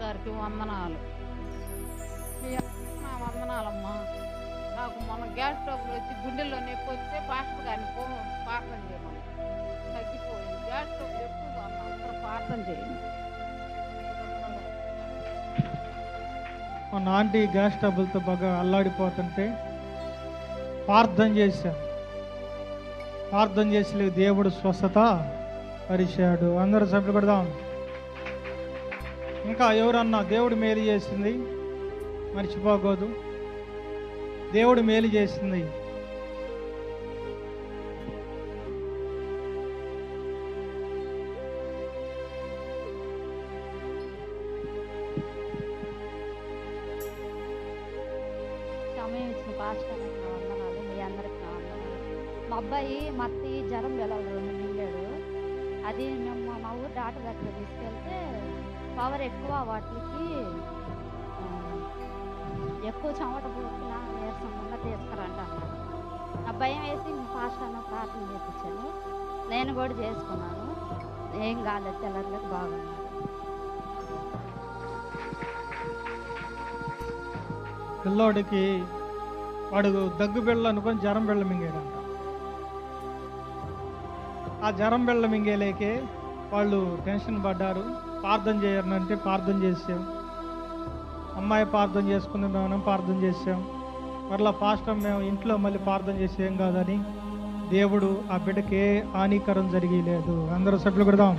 గారికి వందనాలు. మీ నా వందనాలమ్మా. నాకు మొన్న గ్యాస్ ట్రబుల్ వచ్చి గుండెల్లో నొప్పి వస్తే పాస్టర్ గారిని ప్రార్థన చేయమని తగ్గిపోయింది. గ్యాస్ ట్రబుల్ ఎక్కువగా ఉన్నా అందరూ ప్రార్థన చేయండి. మా ఆంటీ గ్యాస్ ట్రబుల్తో బాగా అల్లాడిపోతుంటే ప్రార్థన చేసి దేవుడు స్వస్థత పరిచాడు. అందరూ సభ్యులు పెడదాం. ఇంకా ఎవరన్నా దేవుడు మేలు చేసింది మర్చిపోకూడదు. దేవుడు మేలు చేసింది. సమయం ఇచ్చిన పాస్టర్ గారికి నా వందనాలు. మీ అందరికి నా వందనాలు. మా అబ్బాయి మత్తి జ్వరం వెళ్ళాడు మింగాడు. అది మేము మా ఊరు డాక్టర్ దగ్గర తీసుకెళ్తే పవర్ ఎక్కువ, వాటికి ఎక్కువ చెమట పూసిన నీరసంగా తీసుకురండి అన్నారు. నా భయం వేసి పాస్టర్ ప్రార్థన చేయించాను. నేను కూడా చేసుకున్నాను. ఏం కాలేదు, తెల్లర్లకు బాగున్నాడు. పిల్లోడికి వాడు దగ్గు బిళ్ళ అనుకొని జ్వరం బిళ్ళ మింగాడంట. ఆ జ్వరం బిళ్ళ మింగేలేకే వాళ్ళు టెన్షన్ పడ్డారు. ప్రార్థన చేయాలంటే ప్రార్థన చేసాం. అమ్మాయి ప్రార్థన చేసుకుని మనం ప్రార్థన చేసాం. మరలా పాస్టర్ మేము ఇంట్లో మళ్ళీ ప్రార్థన చేసేం కాదని దేవుడు ఆ బిడ్డకి ఏ హానికరం జరిగి లేదు. అందరూ సభ్యులు పెడదాం.